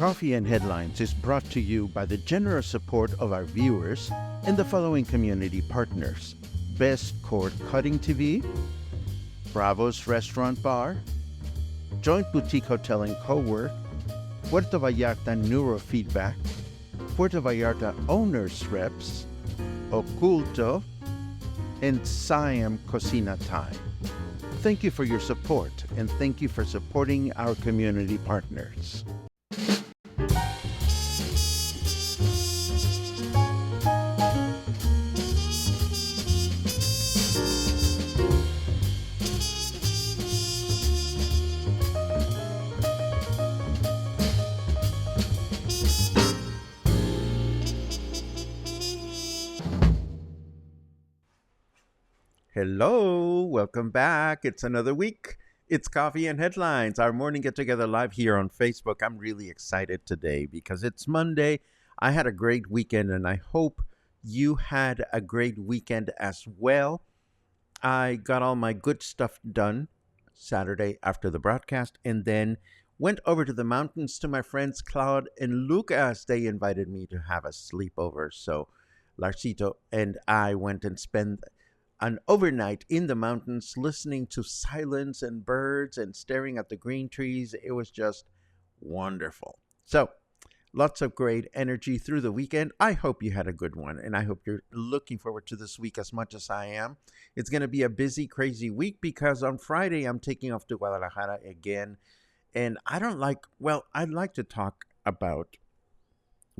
Coffee and Headlines is brought to you by the generous support of our viewers and the following community partners: Best Cord Cutting TV, Bravo's Restaurant Bar, Joint Boutique Hotel and Cowork, Puerto Vallarta Neurofeedback, Puerto Vallarta Owners Reps, Oculto, and Siam Cocina Time. Thank you for your support, and thank you for supporting our community partners. Hello, welcome back. It's another week. It's Coffee and Headlines, our morning get-together live here on Facebook. I'm really excited today because it's Monday. I had a great weekend, and I hope you had a great weekend as well. I got all my good stuff done Saturday after the broadcast, and then went over to the mountains to my friends Claude and Lucas. They invited me to have a sleepover, so Larcito and I went and spent an overnight in the mountains, listening to silence and birds and staring at the green trees. It was just wonderful. So lots of great energy through the weekend. I hope you had a good one, and I hope you're looking forward to this week as much as I am. It's going to be a busy, crazy week because on Friday I'm taking off to Guadalajara again. And I'd like to talk about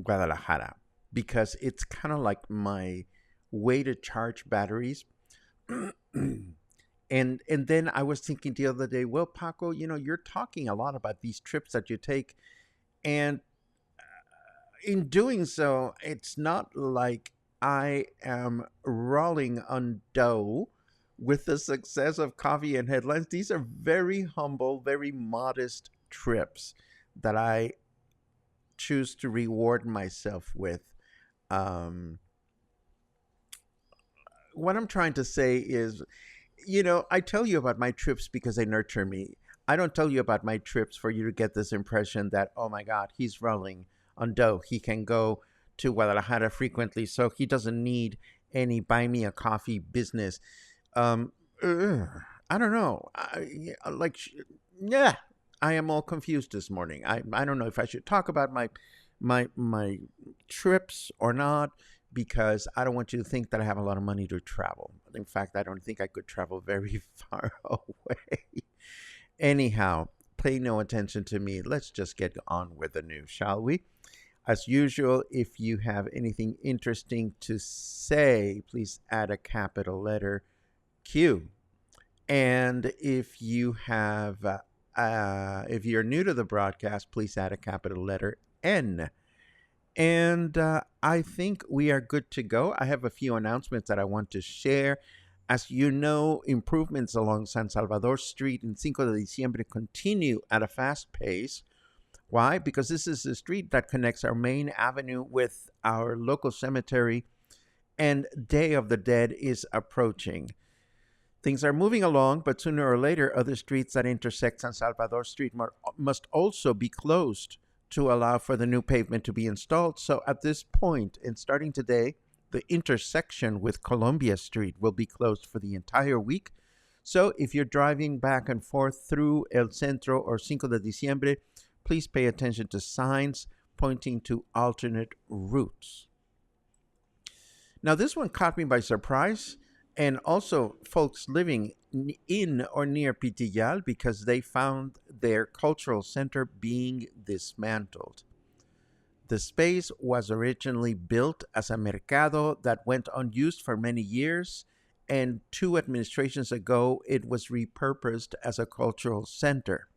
Guadalajara because it's kind of like my way to charge batteries. And then I was thinking the other day, well, Paco, you're talking a lot about these trips that you take. And in doing so, it's not like I am rolling on dough with the success of Coffee and Headlines. These are very humble, very modest trips that I choose to reward myself with. What I'm trying to say is, I tell you about my trips because they nurture me. I don't tell you about my trips for you to get this impression that, oh my God, he's rolling on dough. He can go to Guadalajara frequently, so he doesn't need any buy me a coffee business. I don't know. I am all confused this morning. I don't know if I should talk about my trips or not, because I don't want you to think that I have a lot of money to travel. In fact, I don't think I could travel very far away. Anyhow, pay no attention to me. Let's just get on with the news, shall we? As usual, if you have anything interesting to say, please add a capital letter Q. And if you have, if you're new to the broadcast, please add a capital letter N. And I think we are good to go. I have a few announcements that I want to share. As you know, improvements along San Salvador Street in 5 de Diciembre continue at a fast pace. Why? Because this is the street that connects our main avenue with our local cemetery, and Day of the Dead is approaching. Things are moving along, but sooner or later, other streets that intersect San Salvador Street must also be closed to allow for the new pavement to be installed. So at this point, and starting today, the intersection with Columbia Street will be closed for the entire week. So if you're driving back and forth through El Centro or 5 de Diciembre, please pay attention to signs pointing to alternate routes. Now, this one caught me by surprise, and also folks living in or near Pitillal, because they found their cultural center being dismantled. The space was originally built as a mercado that went unused for many years, and 2 administrations ago, it was repurposed as a cultural center.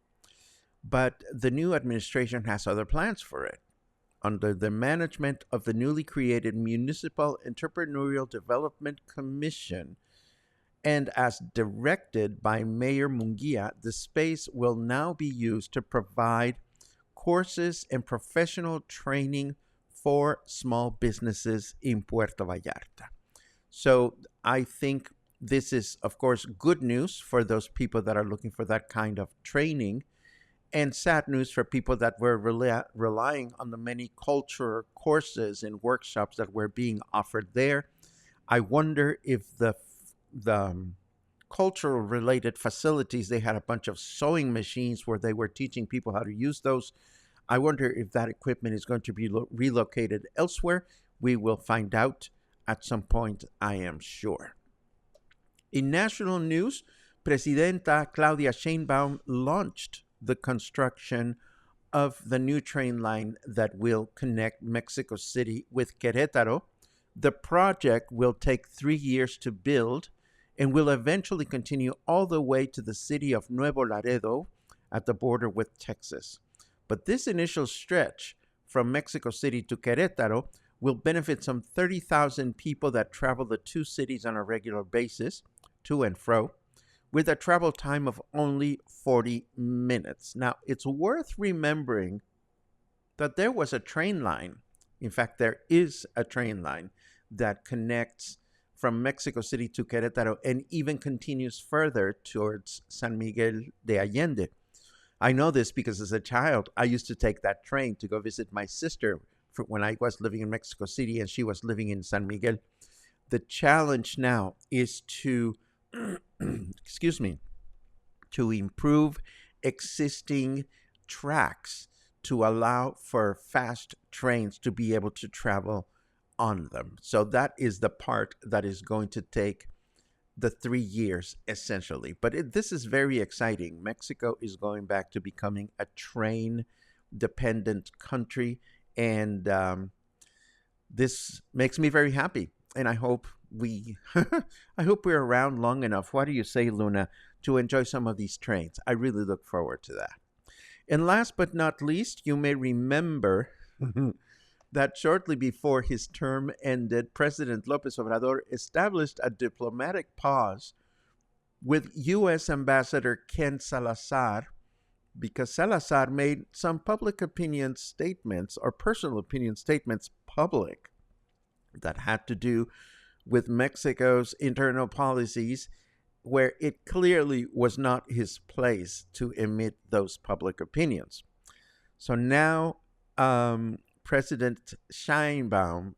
But the new administration has other plans for it. Under the management of the newly created Municipal Entrepreneurial Development Commission, and as directed by Mayor Munguia, the space will now be used to provide courses and professional training for small businesses in Puerto Vallarta. So I think this is, of course, good news for those people that are looking for that kind of training. And sad news for people that were relying on the many culture courses and workshops that were being offered there. I wonder if the cultural related facilities, they had a bunch of sewing machines where they were teaching people how to use those. I wonder if that equipment is going to be relocated elsewhere. We will find out at some point, I am sure. In national news, Presidenta Claudia Sheinbaum launched the construction of the new train line that will connect Mexico City with Querétaro. The project will take 3 years to build and will eventually continue all the way to the city of Nuevo Laredo at the border with Texas. But this initial stretch from Mexico City to Querétaro will benefit some 30,000 people that travel the two cities on a regular basis, to and fro, with a travel time of only 40 minutes. Now, it's worth remembering that there was a train line. In fact, there is a train line that connects from Mexico City to Querétaro and even continues further towards San Miguel de Allende. I know this because as a child, I used to take that train to go visit my sister when I was living in Mexico City and she was living in San Miguel. The challenge now is to, excuse me, to improve existing tracks to allow for fast trains to be able to travel on them. So that is the part that is going to take the 3 years, essentially. But this is very exciting. Mexico is going back to becoming a train-dependent country, and this makes me very happy. And I hope I hope we're around long enough. What do you say, Luna, to enjoy some of these trains? I really look forward to that. And last but not least, you may remember that shortly before his term ended, President López Obrador established a diplomatic pause with U.S. Ambassador Ken Salazar, because Salazar made some public opinion statements or personal opinion statements public that had to do with Mexico's internal policies, where it clearly was not his place to emit those public opinions. So now President Sheinbaum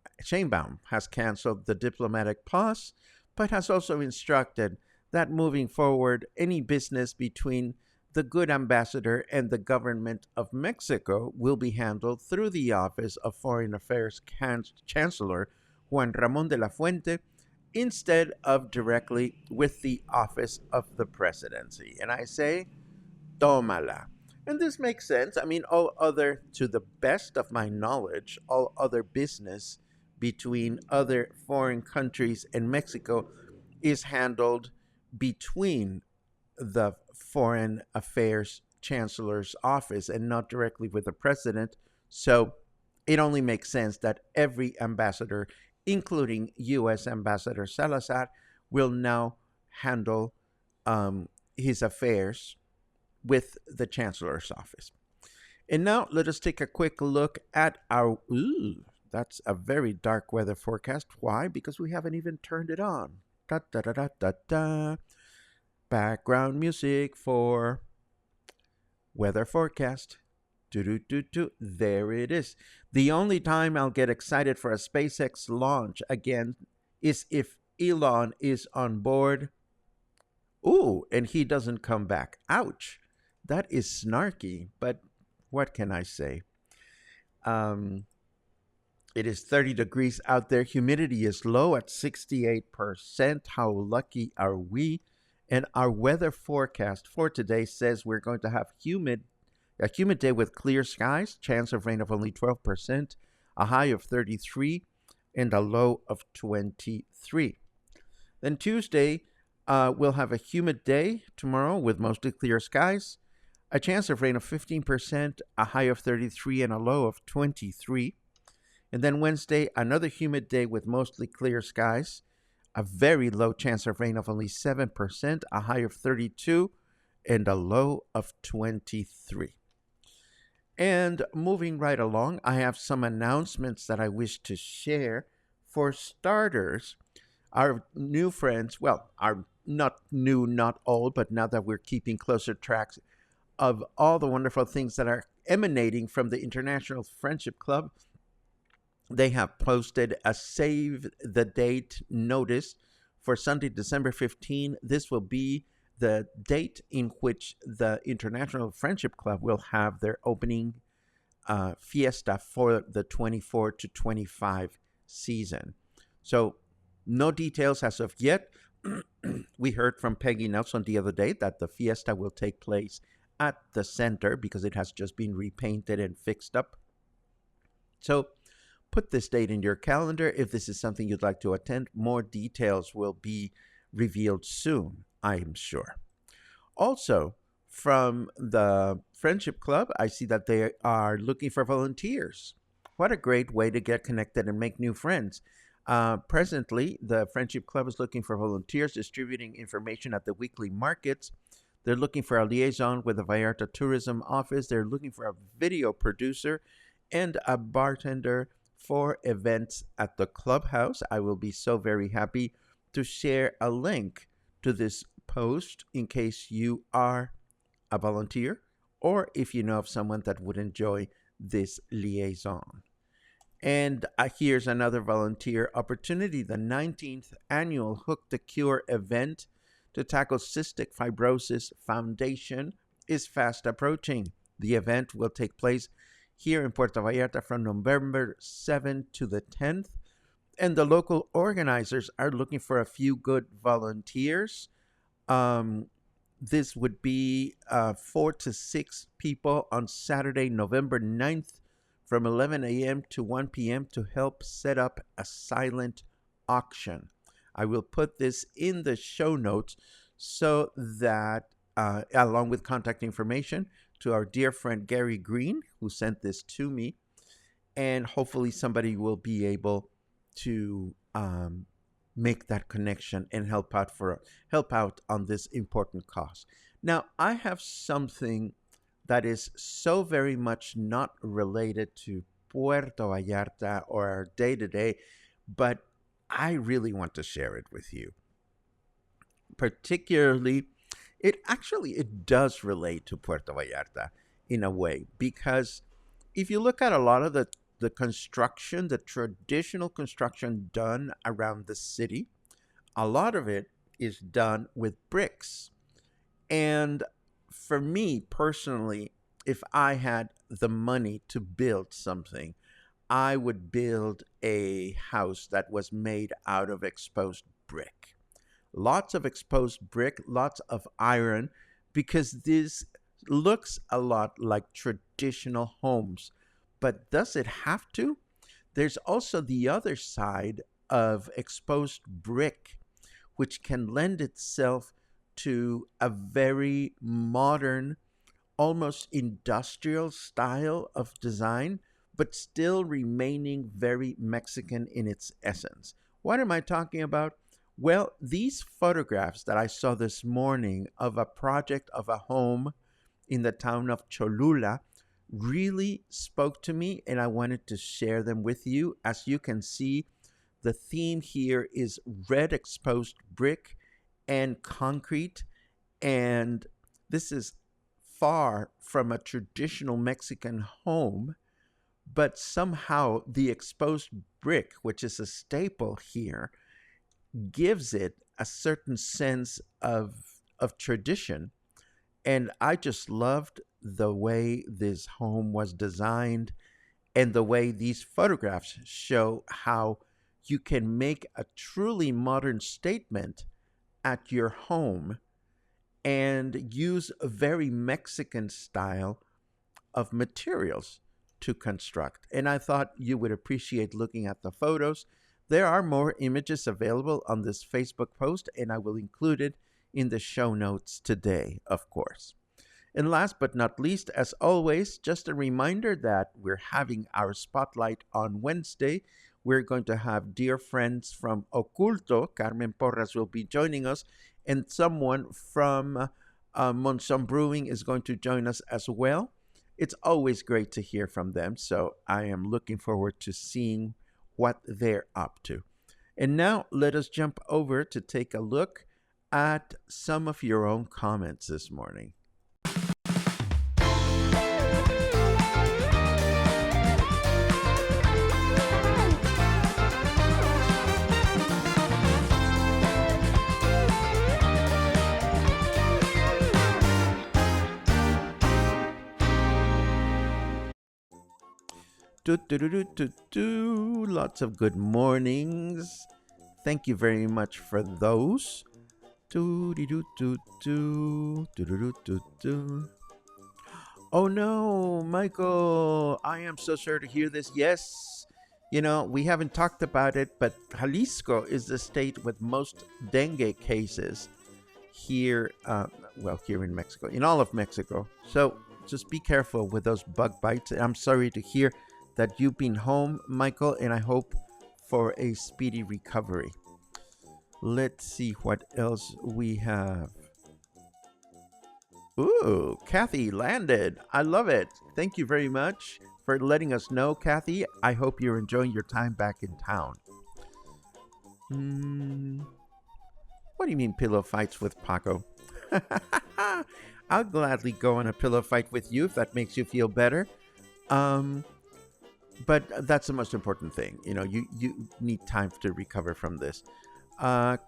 has canceled the diplomatic pause, but has also instructed that moving forward, any business between the good ambassador and the government of Mexico will be handled through the Office of Foreign Affairs Chancellor Juan Ramón de la Fuente, instead of directly with the Office of the Presidency. And I say, tómala. And this makes sense. I mean, to the best of my knowledge, all other business between other foreign countries and Mexico is handled between the Foreign Affairs Chancellor's office and not directly with the president. So it only makes sense that every ambassador, including U.S. Ambassador Salazar, will now handle his affairs with the Chancellor's office. And now let us take a quick look at our, that's a very dark weather forecast. Why? Because we haven't even turned it on. Da, da, da, da, da, da. Background music for weather forecast. There it is. The only time I'll get excited for a SpaceX launch again is if Elon is on board. Ooh, and he doesn't come back. Ouch. That is snarky, but what can I say? It is 30 degrees out there. Humidity is low at 68%. How lucky are we? And our weather forecast for today says we're going to have a humid day with clear skies, chance of rain of only 12%, a high of 33, and a low of 23. Then Tuesday, we'll have a humid day tomorrow with mostly clear skies, a chance of rain of 15%, a high of 33, and a low of 23. And then Wednesday, another humid day with mostly clear skies, a very low chance of rain of only 7%, a high of 32, and a low of 23. And moving right along, I have some announcements that I wish to share. For starters, our new friends, well, are not new, not old, but now that we're keeping closer tracks of all the wonderful things that are emanating from the International Friendship Club, they have posted a save the date notice for Sunday, December 15. This will be the date in which the International Friendship Club will have their opening fiesta for the 24 to 25 season. So, no details as of yet. We heard from Peggy Nelson the other day that the fiesta will take place at the center because it has just been repainted and fixed up. So, put this date in your calendar if this is something you'd like to attend. More details will be revealed soon, I am sure. Also, from the Friendship Club, I see that they are looking for volunteers. What a great way to get connected and make new friends. Presently, the Friendship Club is looking for volunteers distributing information at the weekly markets. They're looking for a liaison with the Vallarta Tourism Office. They're looking for a video producer and a bartender for events at the clubhouse. I will be so very happy to share a link to this post in case you are a volunteer or if you know of someone that would enjoy this liaison. And here's another volunteer opportunity. The 19th annual Hook the Cure event to tackle cystic fibrosis foundation is fast approaching. The event will take place here in Puerto Vallarta from November 7th to the 10th. And the local organizers are looking for a few good volunteers. This would be 4 to 6 people on Saturday, November 9th from 11 a.m. to 1 p.m. to help set up a silent auction. I will put this in the show notes so that, along with contact information to our dear friend Gary Green, who sent this to me, and hopefully somebody will be able to make that connection and help out on this important cause. Now, I have something that is so very much not related to Puerto Vallarta or our day-to-day, but I really want to share it with you. Particularly, it does relate to Puerto Vallarta in a way, because if you look at a lot of the construction, the traditional construction done around the city, a lot of it is done with bricks. And for me personally, if I had the money to build something, I would build a house that was made out of exposed brick. Lots of exposed brick, lots of iron, because this looks a lot like traditional homes. But does it have to? There's also the other side of exposed brick, which can lend itself to a very modern, almost industrial style of design, but still remaining very Mexican in its essence. What am I talking about? Well, these photographs that I saw this morning of a project of a home in the town of Cholula really spoke to me, and I wanted to share them with you. As you can see, the theme here is red exposed brick and concrete, and this is far from a traditional Mexican home, but somehow the exposed brick, which is a staple here, gives it a certain sense of tradition. And I just loved the way this home was designed and the way these photographs show how you can make a truly modern statement at your home and use a very Mexican style of materials to construct. And I thought you would appreciate looking at the photos. There are more images available on this Facebook post, and I will include it in the show notes today, of course. And last but not least, as always, just a reminder that we're having our spotlight on Wednesday. We're going to have dear friends from Oculto. Carmen Porras will be joining us, and someone from Monson Brewing is going to join us as well. It's always great to hear from them, so I am looking forward to seeing what they're up to. And now let us jump over to take a look at some of your own comments this morning. Do, do, do, do, do, do. Lots of good mornings. Thank you very much for those. Do, do, do, do, do, do, do, do, do. Oh no, Michael, I am so sorry to hear this. Yes, we haven't talked about it, but Jalisco is the state with most dengue cases here, here in Mexico, in all of Mexico. So just be careful with those bug bites. I'm sorry to hear that you've been home, Michael, and I hope for a speedy recovery. Let's see what else we have. Ooh, Kathy landed. I love it. Thank you very much for letting us know, Kathy. I hope you're enjoying your time back in town. What do you mean pillow fights with Paco? I'll gladly go on a pillow fight with you if that makes you feel better. But that's the most important thing. You need time to recover from this.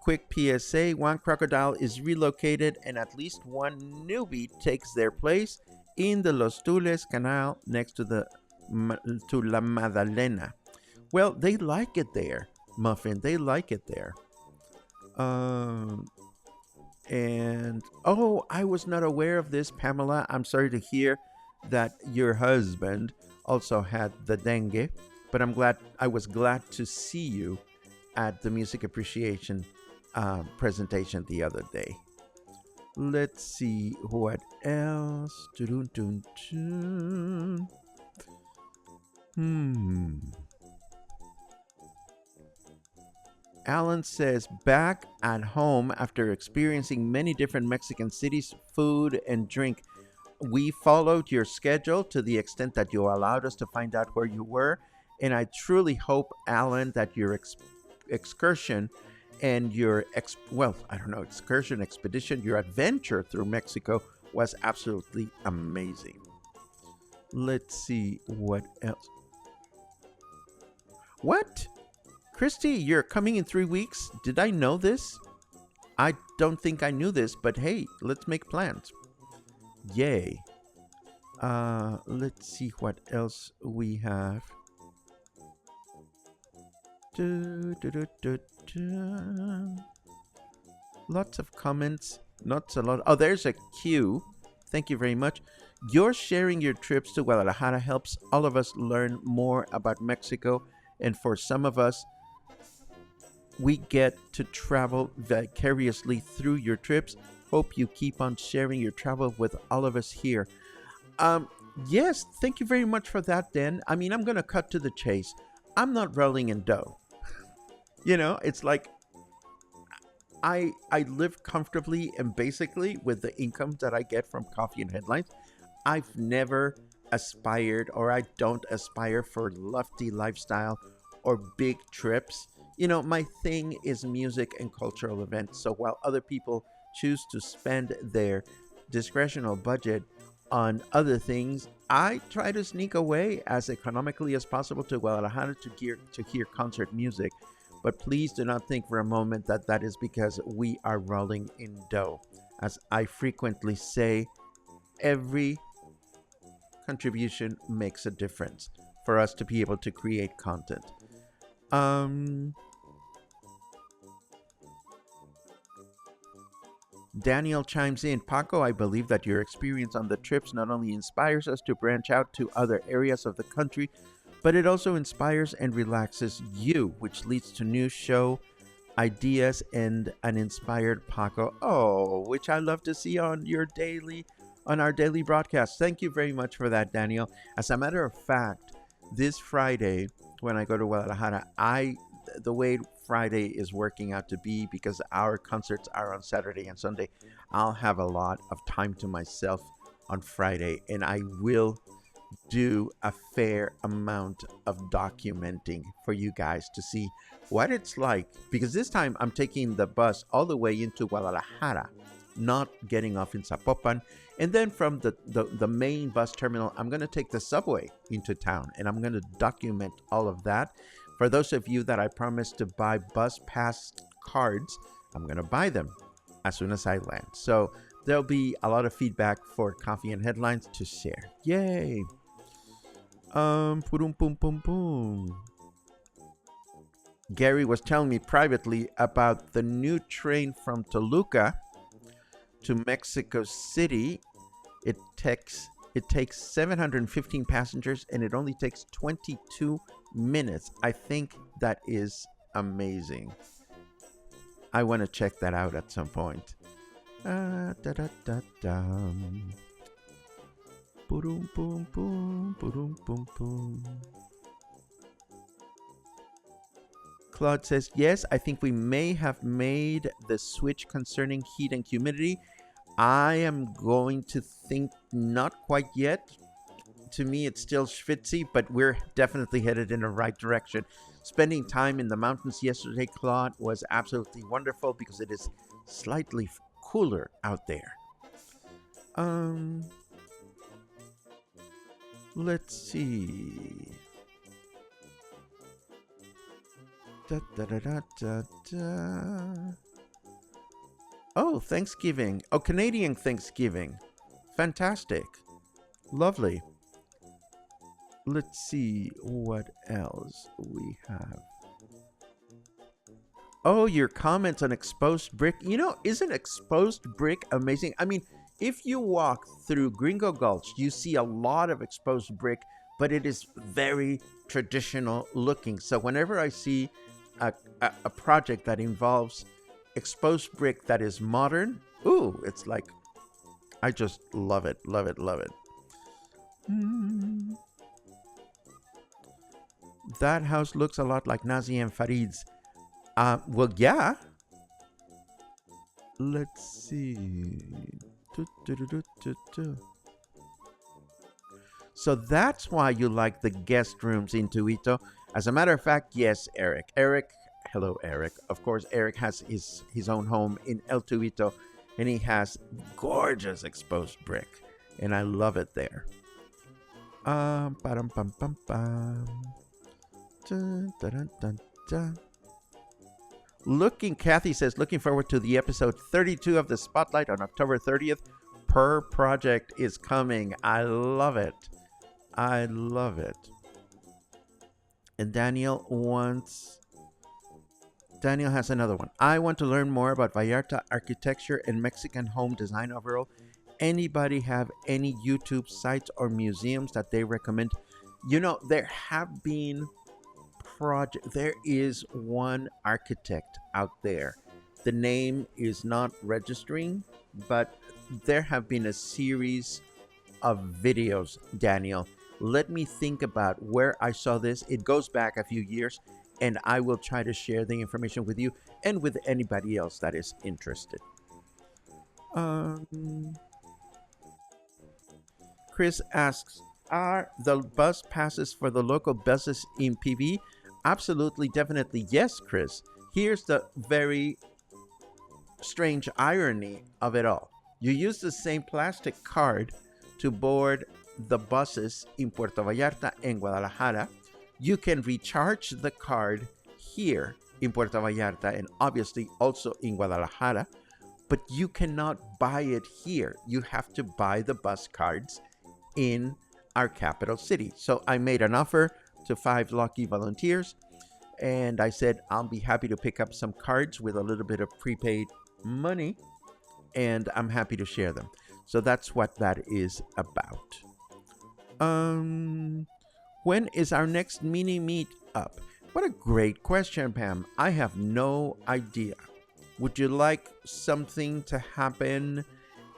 Quick PSA, one crocodile is relocated and at least one newbie takes their place in the Los Tules Canal next to La Madalena. Well, they like it there, Muffin. They like it there. And I was not aware of this, Pamela. I'm sorry to hear that your husband also had the dengue, but I was glad to see you at the music appreciation presentation the other day. Let's see what else. Alan says, back at home after experiencing many different Mexican cities, food and drink. We followed your schedule to the extent that you allowed us to find out where you were. And I truly hope, Alan, that your excursion and your expedition, your adventure through Mexico was absolutely amazing. Let's see what else. What? Christy, you're coming in 3 weeks? Did I know this? I don't think I knew this, but hey, let's make plans. Yay. Let's see what else we have. Lots of comments, not a lot. Oh, there's a Q. Thank you very much. Your sharing your trips to Guadalajara helps all of us learn more about Mexico, and for some of us, we get to travel vicariously through your trips. Hope you keep on sharing your travel with all of us here. Yes, thank you very much for that, Dan. I mean, I'm going to cut to the chase. I'm not rolling in dough. It's like I live comfortably and basically with the income that I get from coffee and headlines. I've never aspired, or I don't aspire for lofty lifestyle or big trips. My thing is music and cultural events. So while other people choose to spend their discretional budget on other things, I try to sneak away as economically as possible to Guadalajara to hear concert music. But please do not think for a moment that that is because we are rolling in dough. As I frequently say, every contribution makes a difference for us to be able to create content. Daniel chimes in, Paco, I believe that your experience on the trips not only inspires us to branch out to other areas of the country, but it also inspires and relaxes you, which leads to new show ideas and an inspired Paco. Oh, which I love to see on our daily broadcast. Thank you very much for that, Daniel. As a matter of fact, this Friday, when I go to Guadalajara, the way Friday is working out to be, because our concerts are on Saturday and Sunday, I'll have a lot of time to myself on Friday, and I will do a fair amount of documenting for you guys to see what it's like, because this time I'm taking the bus all the way into Guadalajara, not getting off in Zapopan, and then from the main bus terminal I'm going to take the subway into town, and I'm going to document all of that. For those of you that I promised to buy bus pass cards, I'm going to buy them as soon as I land. So there'll be a lot of feedback for Coffee and Headlines to share. Yay! Pum pum pum pum. Gary was telling me privately about the new train from Toluca to Mexico City. It takes 715 passengers and it only takes 22 minutes. I think that is amazing. I want to check that out at some point. Da da da da. Boom boom boom boom boom boom. Claude says, yes, I think we may have made the switch concerning heat and humidity. I am going to think not quite yet. To me, it's still schwitzy, but we're definitely headed in the right direction. Spending time in the mountains yesterday, Claude, was absolutely wonderful because it is slightly cooler out there. Let's see. Da, da, da, da, da, da. Oh, Thanksgiving. Oh, Canadian Thanksgiving. Fantastic. Lovely. Let's see what else we have. Oh, your comments on exposed brick. Isn't exposed brick amazing? I mean, if you walk through Gringo Gulch, you see a lot of exposed brick, but it is very traditional looking. So whenever I see a project that involves exposed brick that is modern, ooh, it's like, I just love it, love it, love it. That house looks a lot like Nazi and Farid's. Well, yeah. Let's see. So that's why you like the guest rooms in Tuito. As a matter of fact, yes, Eric. Hello, Eric. Of course, Eric has his own home in El Tuito, and he has gorgeous exposed brick, and I love it there. Pam pam pam pam. Dun, dun, dun, dun. Kathy says, looking forward to the episode 32 of the Spotlight on October 30th. Per project is coming. I love it. I love it. And Daniel has another one. I want to learn more about Vallarta architecture and Mexican home design overall. Anybody have any YouTube sites or museums that they recommend? There have been there is one architect out there. The name is not registering, but there have been a series of videos, Daniel. Let me think about where I saw this. It goes back a few years, and I will try to share the information with you and with anybody else that is interested. Chris asks, are the bus passes for the local buses in PV? Absolutely, definitely, yes, Chris. Here's the very strange irony of it all. You use the same plastic card to board the buses in Puerto Vallarta and Guadalajara. You can recharge the card here in Puerto Vallarta and obviously also in Guadalajara, but you cannot buy it here. You have to buy the bus cards in our capital city. So I made an offer to 5 lucky volunteers, and I said I'll be happy to pick up some cards with a little bit of prepaid money, and I'm happy to share them. So that's what that is about. When is our next mini meet up? What a great question, Pam. I have no idea. Would you like something to happen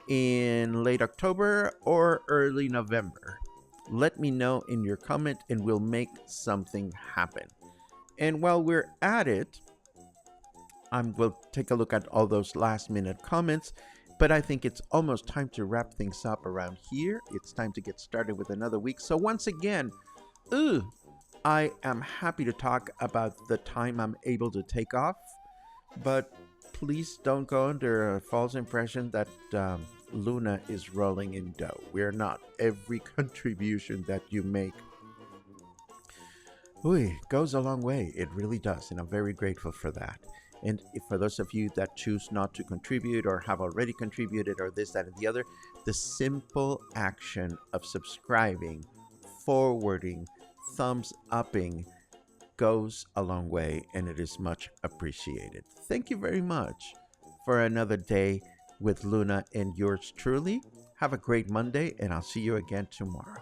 in late October or early November? Let me know in your comment and we'll make something happen. And while we're at it, we'll take a look at all those last minute comments, but I think it's almost time to wrap things up around here. It's time to get started with another week. So once again, I am happy to talk about the time I'm able to take off, but please don't go under a false impression that Luna is rolling in dough. We're not. Every contribution that you make goes a long way. It really does, and I'm very grateful for that. And for those of you that choose not to contribute or have already contributed or this, that, and the other, the simple action of subscribing forwarding, thumbs upping goes a long way, and it is much appreciated. Thank you very much for another day with Luna and yours truly. Have a great Monday, and I'll see you again tomorrow.